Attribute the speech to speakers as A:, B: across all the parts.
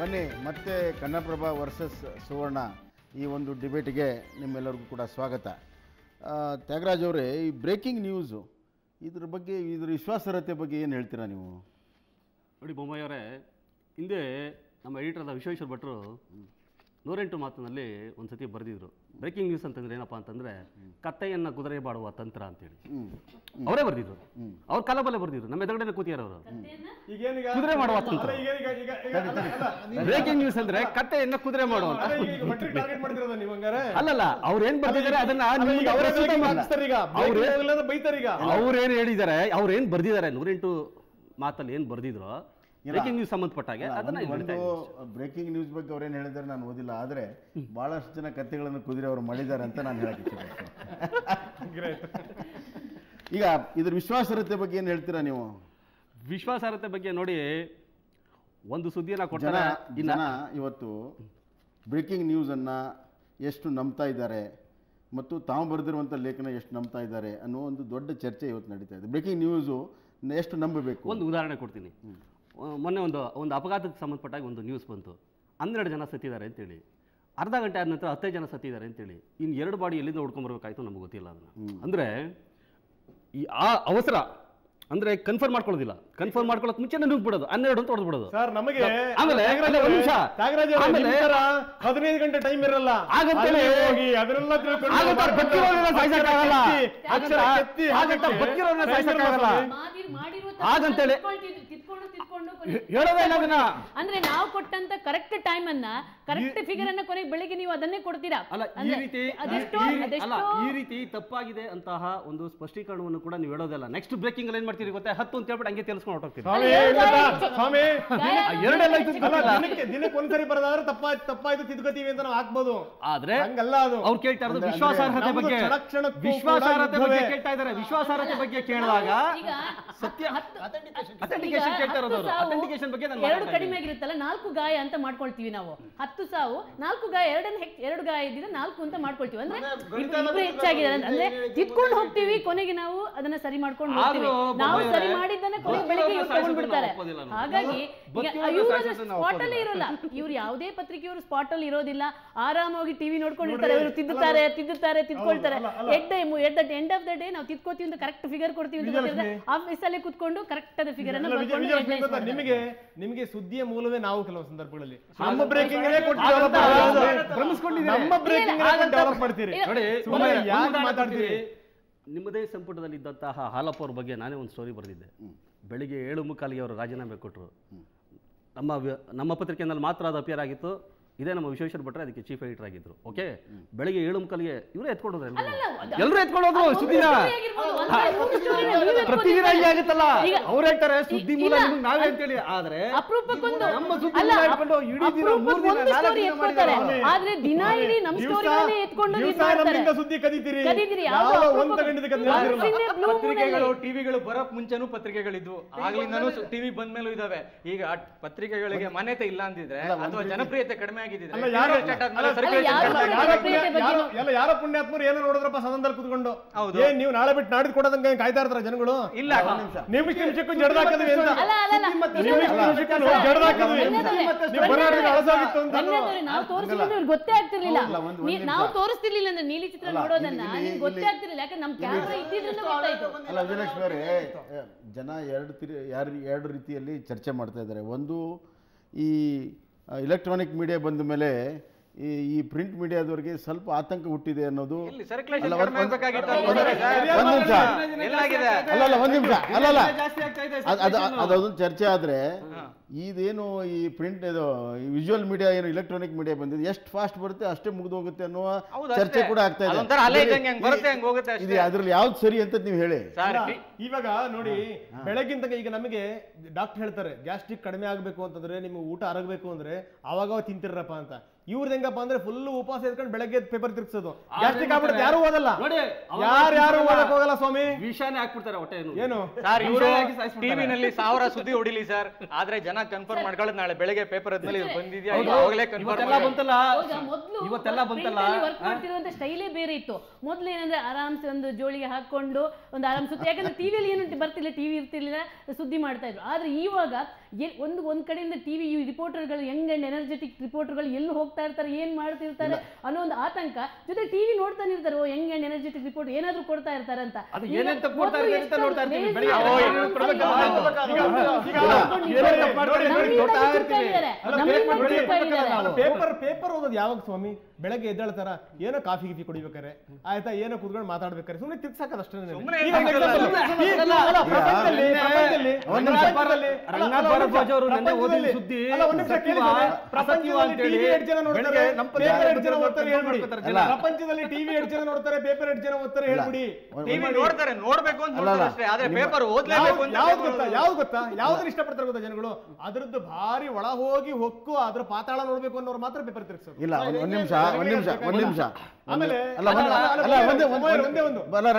A: ಬನ್ನಿ ಮತ್ತೆ ಕನ್ನಡಪ್ರಭ ವರ್ಸಸ್ ಸುವರ್ಣ ಈ ಒಂದು ಡಿಬೇಟಿಗೆ ನಿಮ್ಮೆಲ್ಲರಿಗೂ ಕೂಡ ಸ್ವಾಗತ. ತ್ಯಾಗರಾಜ್ ಅವರೇ, ಈ ಬ್ರೇಕಿಂಗ್ ನ್ಯೂಸು ಇದ್ರ ಬಗ್ಗೆ, ಇದ್ರ ವಿಶ್ವಾಸಾರ್ಹತೆ ಬಗ್ಗೆ ಏನು ಹೇಳ್ತೀರಾ ನೀವು?
B: ನೋಡಿ ಬೊಮ್ಮಾಯಿ ಅವರೇ, ಹಿಂದೆ ನಮ್ಮ ಎಡಿಟರ್ ವಿಶ್ವೇಶ್ವರ ಭಟ್ರು 108 ಮಾತಿನಲ್ಲಿ ಒಂದು ಸತಿ ಬರೆದಿದ್ರು. ಬ್ರೇಕಿಂಗ್ ನ್ಯೂಸ್ ಅಂತಂದ್ರೆ ಏನಪ್ಪ ಅಂತಂದ್ರೆ ಕತ್ತೆಯನ್ನು ಕುದುರೆ ಮಾಡುವ ತಂತ್ರ ಅಂತೇಳಿ ಅವರೇ ಬರೆದಿದ್ರು. ಅವ್ರ ಕಾಲಬಲ್ಲೇ ಬರೆದಿದ್ರು, ನಮ್ಮ ಎದುರುಗಡೆ ಕೂತಿಯಾರ ಅವರು. ಕುದುರೆ ಮಾಡುವ ತಂತ್ರ ಬ್ರೇಕಿಂಗ್ ನ್ಯೂಸ್ ಅಂದ್ರೆ ಕತ್ತೆಯನ್ನ ಕುದುರೆ ಮಾಡುವ. ಅಲ್ಲಲ್ಲ, ಅವ್ರೇನ್ ಬರ್ದಿದ್ದಾರೆ ಅದನ್ನ ಅವ್ರೇನ್ ಹೇಳಿದ್ದಾರೆ, ಅವ್ರೇನ್ ಬರ್ದಿದ್ದಾರೆ 108 ಮಾತಲ್ಲಿ ಏನ್ ಬರ್ದಿದ್ರು ಬ್ರೇಕಿಂಗ್ ನ್ಯೂಸ್ ಸಂಬಂಧಪಟ್ಟಾಗೆ ಅದನ್ನ
A: ಬ್ರೇಕಿಂಗ್ ನ್ಯೂಸ್ ಬಗ್ಗೆ ಅವ್ರೇನು ಹೇಳಿದ್ದಾರೆ ನಾನು ಓದಿಲ್ಲ, ಆದರೆ ಬಹಳಷ್ಟು ಜನ ಕಥೆಗಳನ್ನು ಕುದುರೆ ಅವರು ಮಾಡಿದ್ದಾರೆ ಅಂತ ನಾನು ಹೇಳಕ್ಕೆ ಈಗ ಇದ್ರ ವಿಶ್ವಾಸಾರ್ಹತೆ ಬಗ್ಗೆ ಏನು ಹೇಳ್ತೀರಾ ನೀವು?
B: ವಿಶ್ವಾಸಾರ್ಹತೆ ಬಗ್ಗೆ ನೋಡಿ, ಒಂದು ಸುದ್ದಿಯನ್ನ ಕೊಡ್ತಾರೆ
A: ಜನ ಇವತ್ತು ಬ್ರೇಕಿಂಗ್ ನ್ಯೂಸನ್ನು ಎಷ್ಟು ನಂಬ್ತಾ ಇದ್ದಾರೆ ಮತ್ತು ತಾವು ಬರೆದಿರುವಂಥ ಲೇಖನ ಎಷ್ಟು ನಂಬ್ತಾ ಇದ್ದಾರೆ ಅನ್ನೋ ಒಂದು ದೊಡ್ಡ ಚರ್ಚೆ ಇವತ್ತು ನಡೀತಾ ಇದೆ. ಬ್ರೇಕಿಂಗ್ ನ್ಯೂಸು ಎಷ್ಟು ನಂಬಬೇಕು?
B: ಒಂದು ಉದಾಹರಣೆ ಕೊಡ್ತೀನಿ. ಮೊನ್ನೆ ಒಂದು ಅಪಘಾತಕ್ಕೆ ಸಂಬಂಧಪಟ್ಟಾಗ ಒಂದು ನ್ಯೂಸ್ ಬಂತು, 12 ಜನ ಸತ್ತಿದ್ದಾರೆ ಅಂತೇಳಿ. ಅರ್ಧ ಗಂಟೆ ಆದ ನಂತರ 15 ಜನ ಸತ್ತಿದ್ದಾರೆ ಅಂತೇಳಿ. ಇನ್ನು 2 ಬಾಡಿ ಎಲ್ಲಿಂದ ಹುಡ್ಕೊಂಡ್ಬರ್ಬೇಕಾಯ್ತು ನಮ್ಗೆ ಗೊತ್ತಿಲ್ಲ. ಅದನ್ನು ಅಂದರೆ ಈ ಆ ಅವಸರ ಅಂದ್ರೆ ಕನ್ಫರ್ಮ್ ಮಾಡ್ಕೊಳ್ಳೋದಿಲ್ಲ, ಕನ್ಫರ್ಮ್ ಮಾಡ್ಕೊಳ್ಳೋಕೆ ಮುಂಚೆ ನುಗ್ಬಿಡೋದು, 12 ಅಂತ ಹೊಡೆದ್ಬಿಡೋದು.
C: ಸರ್ ನಮಗೆ
B: ಆಮೇಲೆ
C: 15 ಗಂಟೆ ಟೈಮ್ ಇರಲ್ಲ,
B: ಹಾಗಂತೇಳಿ ಹೇಳೋದೇ ಇಲ್ಲ ಅದನ್ನ.
D: ಅಂದ್ರೆ ನಾವು ಕೊಟ್ಟಂತ ಕರೆಕ್ಟ್ ಟೈಮ್ ಅನ್ನ, ಕರೆಕ್ಟ್ ಫಿಗರ್ ಅನ್ನ ಕೊನೆಗೆ ಬೆಳಿಗ್ಗೆ ನೀವು ಅದನ್ನೇ ಕೊಡ್ತೀರಾ.
B: ಅಲ್ಲ, ಈ ರೀತಿ ತಪ್ಪಾಗಿದೆ ಅಂತಹ ಒಂದು ಸ್ಪಷ್ಟೀಕರಣವನ್ನು ಕೂಡ ನೀವು ಹೇಳೋದಲ್ಲ. ನೆಕ್ಸ್ಟ್ ಬ್ರೇಕಿಂಗ್ ಅಲ್ಲಿ ಏನ್ ಮಾಡ್ತೀರಿ ಗೊತ್ತಾ, 10 ಅಂತ ಹೇಳ್ಬಿಟ್ಟು ಹಂಗೆ ತಿಳಿಸ್ಕೊಂಡು ಹೊರಟೋಗ್ತೀರಿ.
C: ದಿನಕ್ಕೆ ಒಂದ್ಸರಿ ಬರೋದಾದ್ರೆ ತಪ್ಪಾಯ್ತು ತಿದ್ಕೋತೀವಿ ಅಂತ ನಾವು ಹಾಕ್ಬೋದು.
B: ಆದ್ರೆ
C: ಹಂಗಲ್ಲ, ಅದು
B: ಅವ್ರು ಕೇಳ್ತಾ ಇರೋದು ವಿಶ್ವಾಸಾರ್ಹತೆ ಬಗ್ಗೆ. ವಿಶ್ವಾಸಾರ್ಹತೆ ಬಗ್ಗೆ ಕೇಳ್ತಾ ಇದಾರೆ. ವಿಶ್ವಾಸಾರ್ಹತೆ ಬಗ್ಗೆ ಕೇಳಿದಾಗ ಸತ್ಯ ಅಥೆಂಟಿಕೇಶನ್ ಕೇಳ್ತಾ ಇರೋದು. ಅಥೆಂಟಿಕೇಶನ್ ಬಗ್ಗೆ
D: 2 ಕಡಿಮೆ ಆಗಿರುತ್ತಲ್ಲ, 4 ಗಾಯ ಅಂತ ಮಾಡ್ಕೊಳ್ತೀವಿ ನಾವು. 10 ಸಾವು 4 ಗಾಯ, 2 ಗಾಯ ಇದ್ದಿದ್ರೆ 4 ಅಂತ ಮಾಡ್ಕೊಳ್ತೀವಿ. ಅಂದ್ರೆ ಇಬ್ರು ಹೆಚ್ಚಾಗಿದೆ ಅಂದ್ರೆ ತಿದ್ಕೊಂಡು ಹೋಗ್ತೀವಿ, ಕೊನೆಗೆ ನಾವು ಅದನ್ನ ಸರಿ ಮಾಡ್ಕೊಂಡು ಹೋಗ್ತೀವಿ. ನಾವು ಸರಿ ಮಾಡಿದ್ದನ್ನ ಕೊನೆಗೆ ಬೆಳಿಗ್ಗೆ ಇವ್ರು ತಗೊಂಡ್ಬಿಡ್ತಾರೆ. ಹಾಗಾಗಿ ಇವರು ಸ್ಪಾಟ್ ಅಲ್ಲೇ ಇರೋಲ್ಲ, ಇವ್ರು ಯಾವುದೇ ಪತ್ರಿಕೆಯವರು ಸ್ಪಾಟ್ ಅಲ್ಲಿ ಇರೋದಿಲ್ಲ. ಆರಾಮಾಗಿ ಟಿವಿ ನೋಡ್ಕೊಂಡಿರ್ತಾರೆ, ಇವರು ತಿದ್ಕೊಳ್ತಾರೆ. At the end of the day ನಾವು ತಿದ್ಕೋತೀವಿ ಅಂತ ಕರೆಕ್ಟ್ ಫಿಗರ್ ಕೊಡ್ತೀವಿ ಅಂತ ಗೊತ್ತಿದ್ರೆ ಆಫೀಸ್ ಅಲ್ಲೇ ಕುತ್ಕೊಂಡು ಕರೆಕ್ಟ್ ಆದ ಫಿಗರ್ ಅನ್ನ
C: ನಿಮಗೆ ಸುದ್ದಿಯ ಮೂಲವೇ ನಾವು ಕೆಲವು ಸಂದರ್ಭಗಳಲ್ಲಿ
B: ನಿಮ್ಮದೇ ಸಂಪುಟದಲ್ಲಿ ಇದ್ದಂತಹ ಹಾಲಪ್ಪ ಅವ್ರ ಬಗ್ಗೆ ನಾನೇ ಒಂದು ಸ್ಟೋರಿ ಬರೆದಿದ್ದೆ. ಬೆಳಿಗ್ಗೆ 7:45 ಅವರು ರಾಜೀನಾಮೆ ಕೊಟ್ಟರು. ನಮ್ಮ ಪತ್ರಿಕೆಯಲ್ಲಿ ಮಾತ್ರ ಅದು ಅಪಿಯರ್ ಆಗಿತ್ತು. ಇದೇ ನಮ್ಮ ವಿಶ್ವೇಶ್ವರ ಭಟ್ರೆ ಅದಕ್ಕೆ ಚೀಫ್ ಎಡಿಟರ್ ಆಗಿದ್ರು. ಓಕೆ, ಬೆಳಿಗ್ಗೆ 7:45 ಇವರೇ ಎತ್ಕೊಂಡ್ರೆ ಎಲ್ಲರೂ ಎತ್ಕೊಂಡೋದ್ರು ಸುದ್ದಿನ. ಪ್ರತಿದಿನ ಆಗುತ್ತಲ್ಲ, ಅವ್ರು ಹೇಳ್ತಾರೆ ಸುದ್ದಿ ಮೂಲ ನಾವೇ ಅಂತೇಳಿ. ಆದ್ರೆ ನಮ್ಮ ಸುದ್ದಿ ಇಟ್ಕೊಂಡು ಇಡೀ ದಿನ 3 ದಿನ 4 ದಿನ ಮಾಡಿದ್ದಾರೆ.
D: ಆದ್ರೆ ದಿನ ಇಡೀ ನಮ್ಮ ಸ್ಟೋರಿಗಳನ್ನೇ ಎತ್ಕೊಂಡು
C: ಸುದ್ದಿ ಕದೀತೀರಿ.
E: ಪತ್ರಿಕೆಗಳು ಟಿವಿಗಳು ಬರಕ್ ಮುಂಚೆನೂ ಪತ್ರಿಕೆಗಳಿದ್ವು, ಆಗ್ಲಿಂದನೂ ಟಿವಿ ಬಂದ ಮೇಲೂ ಇದಾವೆ. ಈಗ ಪತ್ರಿಕೆಗಳಿಗೆ ಮಾನ್ಯತೆ ಇಲ್ಲ ಅಂದಿದ್ರೆ ಅಥವಾ ಜನಪ್ರಿಯತೆ ಕಡಿಮೆ
C: ಯಾರೋ ಪುಣ್ಯಾತ್ಮರು ಏನೋ ನೋಡಿದ್ರಪ್ಪ ಸದನದಲ್ಲಿ ಕುತ್ಕೊಂಡು, ಏನ್ ನೀವು ನಾಳೆ ಬಿಟ್ಟು ನಾಡಿದ್ ಕೊಡೋದಂಗ ಕಾಯ್ತಾ ಇರ್ತಾರ ಜನಗಳು? ಇಲ್ಲ, ನಿಮಿಷಕ್ಕೂ ಜಡ್ದಾಕಿದ್ವಿ ಅಂತ,
D: ನಾವು ತೋರಿಸಿದ್ರೆ ಗೊತ್ತೇ ಆಗ್ತಿರ್ಲಿಲ್ಲ. ನಾವು ತೋರಿಸ್ತಿರ್ಲಿಲ್ಲ ಅಂದ್ರೆ ನೀಲಿ ಚಿತ್ರ ನೋಡೋದನ್ನ ಗೊತ್ತೇ ಆಗ್ತಿರ್ಲಿಲ್ಲ, ಯಾಕಂದ್ರೆ ನಮ್ ಕ್ಯಾಮ್ರಾ ಇದ್ದಿದ್ರಿಂದ ಗೊತ್ತಾಯ್ತು.
A: ಅಲ್ಲ ವಿಜಯಲಕ್ಷ್ಮಿ ಅವರೇ, ಜನ 2 ರೀತಿಯಲ್ಲಿ ಚರ್ಚೆ ಮಾಡ್ತಾ ಇದ್ದಾರೆ. ಒಂದು, ಈ ಎಲೆಕ್ಟ್ರಾನಿಕ್ ಮೀಡಿಯಾ ಬಂದ ಮೇಲೆ ಈ ಪ್ರಿಂಟ್ ಮೀಡಿಯಾದವರಿಗೆ ಸ್ವಲ್ಪ ಆತಂಕ ಹುಟ್ಟಿದೆ ಅನ್ನೋದು. ಅದೊಂದು ಚರ್ಚೆ. ಆದ್ರೆ ಇದೇನು ಈ ಪ್ರಿಂಟ್ ಇದು ವಿಜುವಲ್ ಮೀಡಿಯಾ ಏನು ಎಲೆಕ್ಟ್ರಾನಿಕ್ ಮೀಡಿಯಾ ಬಂದಿದೆ, ಎಷ್ಟು ಫಾಸ್ಟ್ ಬರುತ್ತೆ ಅಷ್ಟೇ ಮುಗಿದು ಹೋಗುತ್ತೆ ಅನ್ನುವ ಚರ್ಚೆ ಕೂಡ ಆಗ್ತಾ ಇದೆ. ಅದ್ರಲ್ಲಿ ಯಾವ್ದು ಸರಿ ಅಂತ ನೀವು ಹೇಳಿ.
C: ಇವಾಗ ನೋಡಿ, ಬೆಳಗಿನ ಈಗ ನಮಗೆ ಡಾಕ್ಟರ್ ಹೇಳ್ತಾರೆ ಗ್ಯಾಸ್ಟ್ರಿಕ್ ಕಡಿಮೆ ಆಗ್ಬೇಕು ಅಂತಂದ್ರೆ ನಿಮ್ಗೆ ಊಟ ಅರಗಬೇಕು ಅಂದ್ರೆ ಅವಾಗ ತಿಂತಿರಪ್ಪ ಅಂತ. ಇವ್ರದ್ದು ಹೆಂಗಪ್ಪ ಅಂದ್ರೆ ಫುಲ್ ಉಪವಾಸ ಇಟ್ಕೊಂಡು ಬೆಳಗ್ಗೆ ಪೇಪರ್ ತಿರ್ಗಿಸೋದು. ಗ್ಯಾಸ್ಟ್ರಿಕ್ ಆಗ್ಬಿಡುತ್ತೆ, ಯಾರು ಓದಲ್ಲ, ಯಾರು ಓದಕ್ ಹೋಗಲ್ಲ ಸ್ವಾಮಿ,
B: ವಿಷಾನೇ ಹಾಕ್ಬಿಡ್ತಾರೆ ಹೊಟ್ಟೆ.
C: ಏನು
E: ಟಿವಿನಲ್ಲಿ 1000 ಸುದ್ದಿ ಹೊಡಿಲಿ ಸರ್, ಆದ್ರೆ ಜನ ಕನ್ಫರ್ಮ್ ಮಾಡ್ಕೊಳ್ಳೋದು ನಾಳೆ ಬೆಳಗ್ಗೆ ಪೇಪರ್ ಆದ್ಮೇಲೆ ಇದು ಬಂದಿದ್ಯಾ
B: ಇವತ್ತೆಲ್ಲ ಬಂತಲ್ಲ.
D: ವರ್ಕ್ ಮಾಡ್ತಿರುವಂತ ಸ್ಟೈಲೇ ಬೇರೆ ಇತ್ತು. ಮೊದ್ಲು ಏನಂದ್ರೆ ಆರಾಮ್ಸೆ ಒಂದು ಜೋಳಿಗೆ ಹಾಕೊಂಡು ಒಂದು ಆರಾಮ್ ಸುದ್ದಿ, ಯಾಕಂದ್ರೆ ಟಿವಿಯಲ್ಲಿ ಏನು ಬರ್ತಿಲ್ಲ, ಟಿವಿ ಇರ್ತಿರ್ಲಿಲ್ಲ, ಸುದ್ದಿ ಮಾಡ್ತಾ ಇದ್ರು. ಆದ್ರೆ ಇವಾಗ ಒಂದ್ ಕಡೆಯಿಂದ ಟಿವಿ ರಿಪೋರ್ಟರ್ಗಳು ಯಂಗ್ ಅಂಡ್ ಎನರ್ಜೆಟಿಕ್ ರಿಪೋರ್ಟರ್ಗಳು ಎಲ್ಲಿ ಹೋಗ್ತಾ ಇರ್ತಾರೆ ಏನ್ ಮಾಡ್ತಿರ್ತಾರೆ ಅನ್ನೋ ಒಂದು ಆತಂಕ, ಜೊತೆ ಟಿವಿ ನೋಡ್ತಾನೆ ಇರ್ತಾರೆ, ಓ ಯಂಗ್ ಅಂಡ್ ಎನರ್ಜೆಟಿಕ್ ರಿಪೋರ್ಟ್ ಏನಾದ್ರೂ ಕೊಡ್ತಾ ಇರ್ತಾರೆ ಅಂತ.
C: ಪೇಪರ್ ಓದೋದು ಯಾವಾಗ ಸ್ವಾಮಿ? ಬೆಳಗ್ಗೆ ಎದ್ದೇಳ್ತಾರ, ಏನೋ ಕಾಫಿ ಗೀಫಿ ಕುಡಿಬೇಕಾರೆ ಆಯ್ತಾ, ಏನೋ ಕುತ್ಕೊಂಡು ಮಾತಾಡ್ಬೇಕಾರೆ ಸುಮ್ಮನೆ ತಿರ್ಸಾಕದಷ್ಟೇ. ಪ್ರಪಂಚದಲ್ಲಿ ಟಿವಿ 8 ಜನ ನೋಡ್ತಾರೆ, ಪೇಪರ್ 8 ಜನ ಓದ್ತಾರೆ, ಹೇಳ್ಬಿಡಿ.
E: ನೋಡ್ತಾರೆ, ನೋಡ್ಬೇಕು ಅಂತ ಅಷ್ಟೇ, ಆದ್ರೆ ಪೇಪರ್ ಓದ್ಲೇಬೇಕು ಅಂತ
C: ಯಾವ್ದು ಗೊತ್ತಾ, ಯಾವ್ದನ್ನ ಇಷ್ಟಪಡ್ತಾರೆ ಗೊತ್ತಾ ಜನಗಳು? ಅದ್ರದ್ದು ಭಾರಿ ಒಳ ಹೋಗಿ ಹೊಕ್ಕು ಅದ್ರ ಪಾತಾಳ ನೋಡ್ಬೇಕು ಅನ್ನೋರು ಮಾತ್ರ ಪೇಪರ್ ತಿರ್ಗ್ಸೋದು.
A: ಇಲ್ಲ, ಒಂದ್ ನಿಮಿಷ
C: ಆಮೇಲೆ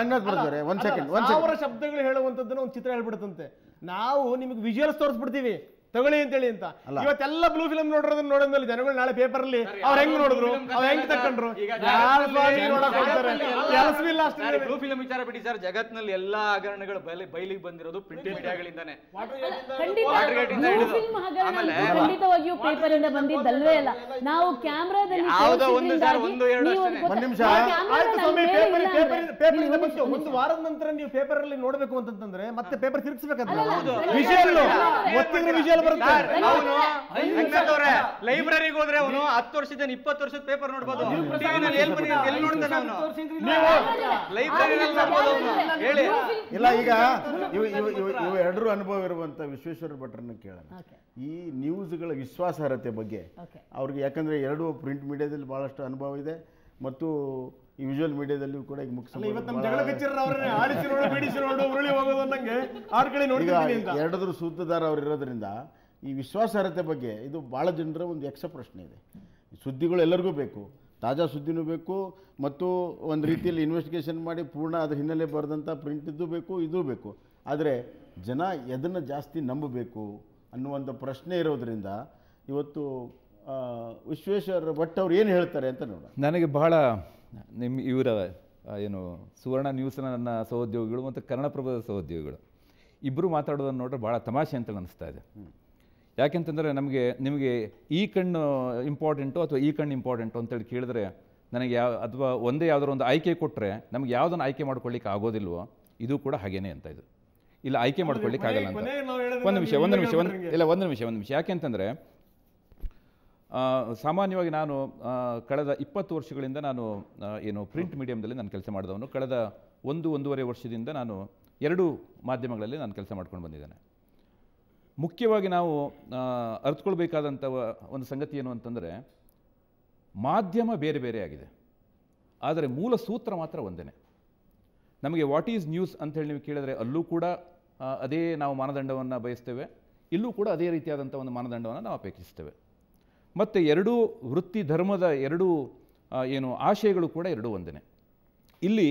A: ರಂಗನಾಥ್ ಬರ್ತಾರೆ, ಒಂದ್ ಸೆಕೆಂಡ್.
C: ಅವರ ಶಬ್ದಗಳು ಹೇಳುವಂತದ್ದನ್ನ ಒಂದು ಚಿತ್ರ ಹೇಳ್ಬಿಡುತ್ತಂತೆ. ನಾವು ನಿಮ್ಗೆ ವಿಜುವಲ್ಸ್ ತೋರಿಸ್ಬಿಡ್ತೀವಿ ತಗೊಳ್ಳಿ ಅಂತೇಳಿ ಅಂತ. ಇವತ್ತೆಲ್ಲ ಬ್ಲೂ ಫಿಲ್ಮ್ ನೋಡಿದ್ಮೇಲೆ ಜನಗಳು ನಾಳೆ ಪೇಪರ್ ಅಲ್ಲಿ ಅವ್ರು ಹೆಂಗ್ ನೋಡಿದ್ರು, ಅವ್ರು ಹೆಂಗ್ ತಕೊಂಡ್ರು,
E: ಬ್ಲೂ ಫಿಲ್ಮ್ ವಿಚಾರ ಬಿಡಿ ಸರ್. ಜಗತ್ನಲ್ಲಿ ಎಲ್ಲಾ ಹಗರಣಗಳು ಬಯಲಿಗೆ ಬಂದಿರೋದು ಪ್ರಿಂಟ್ ಮೀಡಿಯಾಗಳಿಂದಾನೆ.
D: ಖಂಡಿತವಾಗಿಯೂ ಪೇಪರ್ ಇಂದ ಬಂದಿದ್ದಲ್ವೇ ಅಲ್ಲ. ನಾವು ಕ್ಯಾಮ್ರಾದಲ್ಲಿ
C: ಒಂದು ವಾರದ ನಂತರ ನೀವು ಪೇಪರ್ ಅಲ್ಲಿ ನೋಡ್ಬೇಕು ಅಂತಂದ್ರೆ ಮತ್ತೆ ಪೇಪರ್ ತಿರ್ಗಿಸ್ಬೇಕಾದ್ರೆ
E: ಲೈಬ್ರರಿಗೆ ಹೋದ್ರೆ ಅವನು 10 ವರ್ಷದ 20 ವರ್ಷದ ಪೇಪರ್ ನೋಡ್ಬೋದು. ಎಲ್ಲಿ ನೋಡ್ತಾನೆ ಅವನು? ಲೈಬ್ರರಿಯಲ್ಲಿ ನೋಡ್ಬೋದು ಹೇಳಿ.
A: ಇಲ್ಲ, ಈಗ ಇವು ಎರಡರೂ ಅನುಭವ ಇರುವಂತ ವಿಶ್ವೇಶ್ವರ ಭಟ್ರನ್ನ ಕೇಳೋಣ ಈ ನ್ಯೂಸ್ಗಳ ವಿಶ್ವಾಸಾರ್ಹತೆ ಬಗ್ಗೆ ಅವ್ರಿಗೆ. ಯಾಕಂದ್ರೆ ಎರಡು ಪ್ರಿಂಟ್ ಮೀಡಿಯಾದಲ್ಲಿ ಬಹಳಷ್ಟು ಅನುಭವ ಇದೆ ಮತ್ತು ಈ ವಿಜುವಲ್ ಮೀಡಿಯಾದಲ್ಲಿ ಕೂಡ ಈಗ ಎರಡದ್ರ ಸೂತ್ರಧಾರ ಅವ್ರು ಇರೋದ್ರಿಂದ ಈ ವಿಶ್ವಾಸಾರ್ಹತೆ ಬಗ್ಗೆ ಇದು ಭಾಳ ಜನರ ಒಂದು ಯಕ್ಷ ಪ್ರಶ್ನೆ ಇದೆ. ಸುದ್ದಿಗಳು ಎಲ್ಲರಿಗೂ ಬೇಕು, ತಾಜಾ ಸುದ್ದಿನೂ ಬೇಕು ಮತ್ತು ಒಂದು ರೀತಿಯಲ್ಲಿ ಇನ್ವೆಸ್ಟಿಗೇಷನ್ ಮಾಡಿ ಪೂರ್ಣ ಅದ್ರ ಹಿನ್ನೆಲೆ ಬರೆದಂಥ ಪ್ರಿಂಟ್ ಇದ್ದು ಬೇಕು, ಇದೂ ಬೇಕು. ಆದರೆ ಜನ ಎದನ್ನು ಜಾಸ್ತಿ ನಂಬಬೇಕು ಅನ್ನುವಂಥ ಪ್ರಶ್ನೆ ಇರೋದ್ರಿಂದ ಇವತ್ತು ವಿಶ್ವೇಶ್ವರ ಭಟ್ ಅವ್ರು ಏನು ಹೇಳ್ತಾರೆ ಅಂತ ನೋಡೋಣ.
F: ನನಗೆ ಬಹಳ ಇವರ ಏನು ಸುವರ್ಣ ನ್ಯೂಸ್ನ ನನ್ನ ಸಹೋದ್ಯೋಗಿಗಳು ಮತ್ತು ಕನ್ನಡಪ್ರಭದ ಸಹೋದ್ಯೋಗಿಗಳು ಇಬ್ಬರು ಮಾತಾಡೋದನ್ನು ನೋಡಿದ್ರೆ ಭಾಳ ತಮಾಷೆ ಅಂತ ಅನಿಸ್ತಾ ಇದೆ. ಯಾಕೆಂತಂದರೆ ನಿಮಗೆ ಈ ಕಣ್ಣು ಇಂಪಾರ್ಟೆಂಟು ಅಥವಾ ಈ ಕಣ್ಣು ಇಂಪಾರ್ಟೆಂಟು ಅಂತೇಳಿ ಕೇಳಿದ್ರೆ ನನಗೆ ಅಥವಾ ಒಂದೇ ಯಾವುದಾದ್ರು ಒಂದು ಆಯ್ಕೆ ಕೊಟ್ಟರೆ ನಮಗೆ ಯಾವುದನ್ನು ಆಯ್ಕೆ ಮಾಡ್ಕೊಳ್ಳಿಕ್ಕೆ ಆಗೋದಿಲ್ವೋ, ಇದು ಕೂಡ ಹಾಗೇನೆ ಅಂತ. ಇದು ಇಲ್ಲ ಆಯ್ಕೆ ಮಾಡ್ಕೊಳ್ಳಿಕ್ಕೆ ಆಗಲ್ಲ ಅಂತ. ಒಂದು ನಿಮಿಷ ಯಾಕೆಂತಂದರೆ ಸಾಮಾನ್ಯವಾಗಿ ನಾನು ಕಳೆದ 20 ವರ್ಷಗಳಿಂದ ನಾನು ಏನು ಪ್ರಿಂಟ್ ಮೀಡಿಯಮ್ದಲ್ಲಿ ನಾನು ಕೆಲಸ ಮಾಡಿದವನು. ಕಳೆದ 1-1.5 ವರ್ಷದಿಂದ ನಾನು 2 ಮಾಧ್ಯಮಗಳಲ್ಲಿ ನಾನು ಕೆಲಸ ಮಾಡ್ಕೊಂಡು ಬಂದಿದ್ದೇನೆ. ಮುಖ್ಯವಾಗಿ ನಾವು ಅರ್ಥಕೊಳ್ಬೇಕಾದಂಥ ಒಂದು ಸಂಗತಿ ಏನು ಅಂತಂದರೆ, ಮಾಧ್ಯಮ ಬೇರೆ ಬೇರೆ ಆಗಿದೆ, ಆದರೆ ಮೂಲ ಸೂತ್ರ ಮಾತ್ರ ಒಂದೇ. ನಮಗೆ ವಾಟ್ ಈಸ್ ನ್ಯೂಸ್ ಅಂತೇಳಿ ನೀವು ಕೇಳಿದ್ರೆ ಅಲ್ಲೂ ಕೂಡ ಅದೇ ನಾವು ಮಾನದಂಡವನ್ನು ಬಯಸ್ತೇವೆ, ಇಲ್ಲೂ ಕೂಡ ಅದೇ ರೀತಿಯಾದಂಥ ಒಂದು ಮಾನದಂಡವನ್ನು ನಾವು ಅಪೇಕ್ಷಿಸ್ತೇವೆ. ಮತ್ತು ಎರಡೂ ವೃತ್ತಿ ಧರ್ಮದ ಎರಡೂ ಏನು ಆಶಯಗಳು ಕೂಡ ಎರಡೂ ಒಂದೇ. ಇಲ್ಲಿ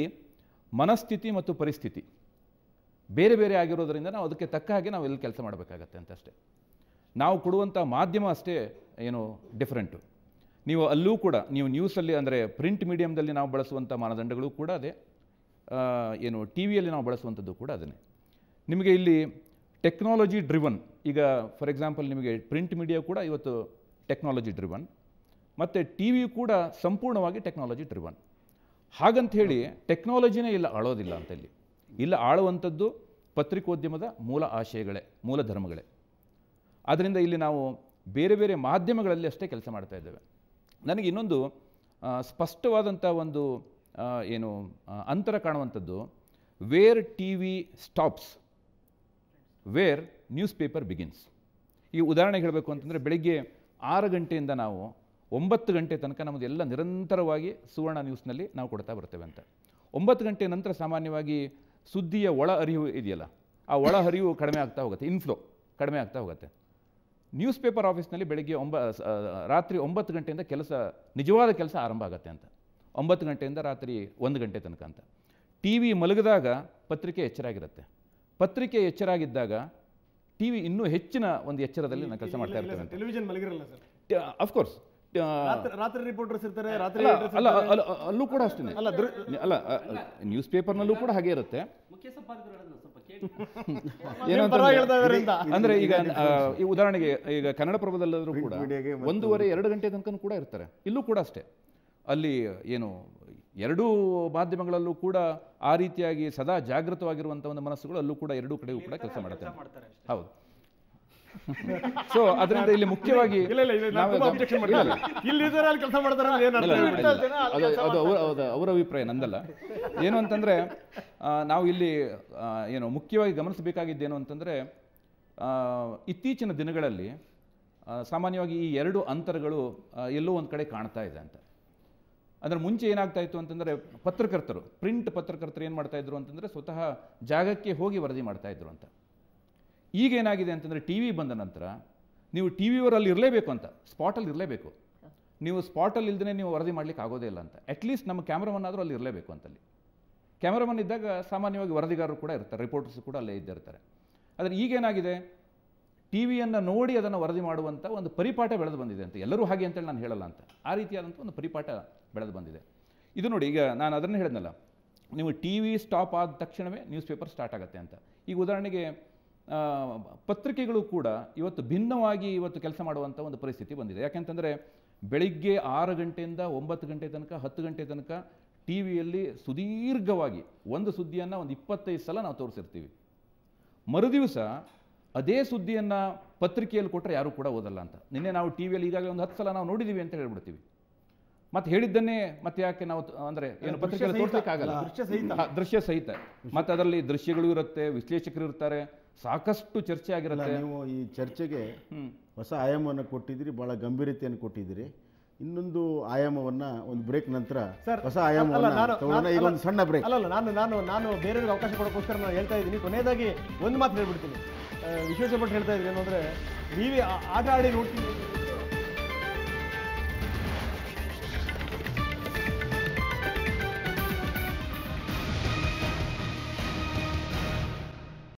F: ಮನಸ್ಥಿತಿ ಮತ್ತು ಪರಿಸ್ಥಿತಿ ಬೇರೆ ಬೇರೆ ಆಗಿರೋದ್ರಿಂದ ನಾವು ಅದಕ್ಕೆ ತಕ್ಕ ಹಾಗೆ ನಾವು ಎಲ್ಲಿ ಕೆಲಸ ಮಾಡಬೇಕಾಗತ್ತೆ ಅಂತ ಅಷ್ಟೇ. ನಾವು ಕೊಡುವಂಥ ಮಾಧ್ಯಮ ಅಷ್ಟೇ ಏನು ಡಿಫ್ರೆಂಟು. ನೀವು ಅಲ್ಲೂ ಕೂಡ ನೀವು ನ್ಯೂಸಲ್ಲಿ ಅಂದರೆ ಪ್ರಿಂಟ್ ಮೀಡಿಯಮ್ದಲ್ಲಿ ನಾವು ಬಳಸುವಂಥ ಮಾನದಂಡಗಳು ಕೂಡ ಅದೇ, ಏನು ಟಿ ವಿಯಲ್ಲಿ ನಾವು ಬಳಸುವಂಥದ್ದು ಕೂಡ ಅದನ್ನೇ. ನಿಮಗೆ ಇಲ್ಲಿ ಟೆಕ್ನಾಲಜಿ ಡ್ರಿವನ್, ಈಗ ಫಾರ್ ಎಕ್ಸಾಂಪಲ್ ನಿಮಗೆ ಪ್ರಿಂಟ್ ಮೀಡಿಯಾ ಕೂಡ ಇವತ್ತು ಟೆಕ್ನಾಲಜಿ ಡ್ರಿವನ್ ಮತ್ತು ಟಿ ವಿ ಕೂಡ ಸಂಪೂರ್ಣವಾಗಿ ಟೆಕ್ನಾಲಜಿ ಡ್ರಿವನ್. ಹಾಗಂತ ಹೇಳಿ ಟೆಕ್ನಾಲಜಿನೇ ಇಲ್ಲ ಆಳೋದಿಲ್ಲ ಅಂತ. ಇಲ್ಲ ಆಳುವಂಥದ್ದು ಪತ್ರಿಕೋದ್ಯಮದ ಮೂಲ ಆಶಯಗಳೇ, ಮೂಲ ಧರ್ಮಗಳೇ. ಆದ್ದರಿಂದ ಇಲ್ಲಿ ನಾವು ಬೇರೆ ಬೇರೆ ಮಾಧ್ಯಮಗಳಲ್ಲಿ ಅಷ್ಟೇ ಕೆಲಸ ಮಾಡ್ತಾ ಇದ್ದೇವೆ. ನನಗೆ ಇನ್ನೊಂದು ಸ್ಪಷ್ಟವಾದಂಥ ಒಂದು ಏನು ಅಂತರ ಕಾಣುವಂಥದ್ದು, where T V stops where news paper begins. ಈಗ ಉದಾಹರಣೆಗೆ ಹೇಳಬೇಕು ಅಂತಂದರೆ ಬೆಳಗ್ಗೆ 6 ಗಂಟೆಯಿಂದ ನಾವು 9 ಗಂಟೆ ತನಕ ನಮ್ಮದು ಎಲ್ಲ ನಿರಂತರವಾಗಿ ಸುವರ್ಣ ನ್ಯೂಸ್ನಲ್ಲಿ ನಾವು ಕೊಡ್ತಾ ಬರ್ತೇವೆ ಅಂತ. 9 ಗಂಟೆ ನಂತರ ಸಾಮಾನ್ಯವಾಗಿ ಸುದ್ದಿಯ ಒಳ ಹರಿವು ಇದೆಯಲ್ಲ, ಆ ಒಳ ಹರಿವು ಕಡಿಮೆ ಆಗ್ತಾ ಹೋಗುತ್ತೆ, ಇನ್ಫ್ಲೋ ಕಡಿಮೆ ಆಗ್ತಾ ಹೋಗುತ್ತೆ. ನ್ಯೂಸ್ ಪೇಪರ್ ಆಫೀಸ್ನಲ್ಲಿ ಬೆಳಗ್ಗೆ ರಾತ್ರಿ 9 ಗಂಟೆಯಿಂದ ನಿಜವಾದ ಕೆಲಸ ಆರಂಭ ಆಗುತ್ತೆ ಅಂತ. 9 ಗಂಟೆಯಿಂದ ರಾತ್ರಿ 1 ಗಂಟೆ ತನಕ ಅಂತ. ಟಿ ವಿ ಮಲಗಿದಾಗ ಪತ್ರಿಕೆ ಎಚ್ಚರಾಗಿರುತ್ತೆ, ಪತ್ರಿಕೆ ಎಚ್ಚರಾಗಿದ್ದಾಗ ಟಿ ವಿ ಇನ್ನೂ ಹೆಚ್ಚಿನ ಒಂದು ಎಚ್ಚರದಲ್ಲಿ ನಾವು ಕೆಲಸ ಮಾಡ್ತಾ ಇರ್ತೇವೆ.
C: ಟೆಲಿವಿಷನ್ ಮಲಗಿರಲ್ಲ ಸರ್,
A: ಅಫ್ಕೋರ್ಸ್
C: ರಾತ್ರಿ ರಿಪೋರ್ಟರ್ಸ್ ಇರ್ತಾರೆ,
F: ಅಲ್ಲೂ ಕೂಡ ಅಷ್ಟೇ. ಅಲ್ಲ ನ್ಯೂಸ್ ಪೇಪರ್ನಲ್ಲೂ ಕೂಡ ಹಾಗೆ ಇರುತ್ತೆ.
B: ಮುಖ್ಯ ಸಂಪಾದಕರು ಸ್ವಲ್ಪ ಕೇಳಿ
F: ಏನು
C: ಪರವಾಗಿ ಹೇಳ್ತಾ ಇದ್ದಾರೆ ಅಂತ.
F: ಅಂದ್ರೆ ಈಗ ಈ ಉದಾಹರಣೆಗೆ ಈಗ ಕನ್ನಡಪ್ರಭದಲ್ಲಾದ್ರೂ ಕೂಡ
A: ಮೀಡಿಯಾಗೆ
F: 1.5-2 ಗಂಟೆ ತನಕ ಕೂಡ ಇರ್ತಾರೆ. ಇಲ್ಲೂ ಕೂಡ ಅಷ್ಟೇ, ಅಲ್ಲಿ ಏನು ಎರಡೂ ಮಾಧ್ಯಮಗಳಲ್ಲೂ ಕೂಡ ಆ ರೀತಿಯಾಗಿ ಸದಾ ಜಾಗೃತವಾಗಿರುವಂಥ ಒಂದು ಮನಸ್ಸುಗಳು ಅಲ್ಲೂ ಕೂಡ ಎರಡೂ ಕಡೆಗೂ ಕೂಡ ಕೆಲಸ ಮಾಡುತ್ತೆ. ಹೌದು. ಸೊ ಅದರಿಂದ ಇಲ್ಲಿ ಮುಖ್ಯವಾಗಿ ಅವರ ಅಭಿಪ್ರಾಯ ನಂದಲ್ಲ. ಏನು ಅಂತಂದ್ರೆ ನಾವು ಇಲ್ಲಿ ಏನು ಮುಖ್ಯವಾಗಿ ಗಮನಿಸಬೇಕಾಗಿದ್ದೇನು ಅಂತಂದ್ರೆ ಇತ್ತೀಚಿನ ದಿನಗಳಲ್ಲಿ ಸಾಮಾನ್ಯವಾಗಿ ಈ ಎರಡು ಅಂತರಗಳು ಎಲ್ಲೋ ಒಂದು ಕಡೆ ಕಾಣ್ತಾ ಇದೆ ಅಂತ. ಅಂದ್ರೆ ಮುಂಚೆ ಏನಾಗ್ತಾ ಇತ್ತು ಅಂತಂದ್ರೆ ಪತ್ರಕರ್ತರು, ಪ್ರಿಂಟ್ ಪತ್ರಕರ್ತರು ಏನು ಮಾಡ್ತಾ ಇದ್ರು ಅಂತಂದ್ರೆ ಸ್ವತಃ ಜಾಗಕ್ಕೆ ಹೋಗಿ ವರದಿ ಮಾಡ್ತಾ ಇದ್ರು ಅಂತ. ಈಗ ಏನಾಗಿದೆ ಅಂತಂದರೆ ಟಿ ವಿ ಬಂದ ನಂತರ ನೀವು ಟಿ ವಿಯವರಲ್ಲಿ ಇರಲೇಬೇಕು ಅಂತ, ಸ್ಪಾಟಲ್ಲಿ ಇರಲೇಬೇಕು. ನೀವು ಸ್ಪಾಟಲ್ಲಿ ಇಲ್ಲದೇ ನೀವು ವರದಿ ಮಾಡಲಿಕ್ಕೆ ಆಗೋದೇ ಇಲ್ಲ ಅಂತ. ಅಟ್ಲೀಸ್ಟ್ ನಮ್ಮ ಕ್ಯಾಮ್ರಾಮನ್ ಆದರೂ ಅಲ್ಲಿ ಇರಲೇಬೇಕು ಅಂತಲ್ಲಿ. ಕ್ಯಾಮ್ರಾಮನ್ ಇದ್ದಾಗ ಸಾಮಾನ್ಯವಾಗಿ ವರದಿಗಾರರು ಕೂಡ ಇರ್ತಾರೆ, ರಿಪೋರ್ಟರ್ಸ್ ಕೂಡ ಅಲ್ಲೇ ಇದ್ದಿರ್ತಾರೆ. ಆದರೆ ಈಗೇನಾಗಿದೆ, ಟಿ ವಿಯನ್ನು ನೋಡಿ ಅದನ್ನು ವರದಿ ಮಾಡುವಂಥ ಒಂದು ಪರಿಪಾಠ ಬೆಳೆದು ಬಂದಿದೆ ಅಂತ. ಎಲ್ಲರೂ ಹಾಗೆ ಅಂತೇಳಿ ನಾನು ಹೇಳಲ್ಲ ಅಂತ, ಆ ರೀತಿಯಾದಂಥ ಒಂದು ಪರಿಪಾಠ ಬೆಳೆದು ಬಂದಿದೆ. ಇದು ನೋಡಿ, ಈಗ ನಾನು ಅದನ್ನು ಹೇಳಿದ್ನಲ್ಲ, ನೀವು ಟಿ ವಿ ಸ್ಟಾಪ್ ಆದ ತಕ್ಷಣವೇ ನ್ಯೂಸ್ ಪೇಪರ್ ಸ್ಟಾರ್ಟ್ ಆಗುತ್ತೆ ಅಂತ. ಈಗ ಉದಾಹರಣೆಗೆ ಪತ್ರಿಕೆಗಳು ಕೂಡ ಇವತ್ತು ಭಿನ್ನವಾಗಿ ಇವತ್ತು ಕೆಲಸ ಮಾಡುವಂಥ ಒಂದು ಪರಿಸ್ಥಿತಿ ಬಂದಿದೆ. ಯಾಕೆಂತಂದರೆ ಬೆಳಿಗ್ಗೆ 6 ಗಂಟೆಯಿಂದ 9 ಗಂಟೆ ತನಕ 10 ಗಂಟೆ ತನಕ ಟಿ ವಿಯಲ್ಲಿ ಸುದೀರ್ಘವಾಗಿ ಒಂದು ಸುದ್ದಿಯನ್ನು ಒಂದು 25 ಸಲ ನಾವು ತೋರಿಸಿರ್ತೀವಿ. ಮರುದಿವಸ ಅದೇ ಸುದ್ದಿಯನ್ನು ಪತ್ರಿಕೆಯಲ್ಲಿ ಕೊಟ್ಟರೆ ಯಾರೂ ಕೂಡ ಓದಲ್ಲ ಅಂತ. ನಿನ್ನೆ ನಾವು ಟಿ ವಿಯಲ್ಲಿ ಈಗಾಗಲೇ ಒಂದು 10 ಸಲ ನಾವು ನೋಡಿದ್ದೀವಿ ಅಂತ ಹೇಳ್ಬಿಡ್ತೀವಿ. ಮತ್ತೆ ಹೇಳಿದ್ದನ್ನೇ ಮತ್ತೆ ಯಾಕೆ ನಾವು ಅಂದರೆ ಏನು ಪತ್ರಿಕೆಯಲ್ಲಿ ತೋರಿಸಲಿಕ್ಕಾಗಲ್ಲ, ದೃಶ್ಯ ಸಹಿತ. ಮತ್ತು ಅದರಲ್ಲಿ ದೃಶ್ಯಗಳು ಇರುತ್ತೆ, ವಿಶ್ಲೇಷಕರು ಇರ್ತಾರೆ, ಸಾಕಷ್ಟು ಚರ್ಚೆ ಆಗಿರುತ್ತೆ.
A: ನೀವು ಈ ಚರ್ಚೆಗೆ ಹೊಸ ಆಯಾಮವನ್ನು ಕೊಟ್ಟಿದ್ದೀರಿ, ಬಹಳ ಗಂಭೀರತೆಯನ್ನು ಕೊಟ್ಟಿದ್ದೀರಿ. ಇನ್ನೊಂದು ಆಯಾಮವನ್ನ ಒಂದು ಬ್ರೇಕ್ ನಂತರ ಹೊಸ ಆಯಾಮವನ್ನ, ಈಗ ಒಂದು ಸಣ್ಣ ಬ್ರೇಕ್.
C: ಅಲ್ಲ, ನಾನು ಬೇರೆಯವ್ರಿಗೆ ಅವಕಾಶ ಕೊಡೋಕ್ಕೋಸ್ಕರ ನಾನು ಹೇಳ್ತಾ ಇದ್ದೀನಿ. ಕೊನೆಯದಾಗಿ ಒಂದು ಮಾತು ಹೇಳ್ಬಿಡ್ತೀನಿ. ವಿಶ್ವೇಶ್ವರ ಭಟ್ ಹೇಳ್ತಾ ಇದ್ದೀನಿ ಏನು ಅಂದರೆ, ನೀವೇ ಆಟ ಆಡಿ ನೋಡ್ತೀನಿ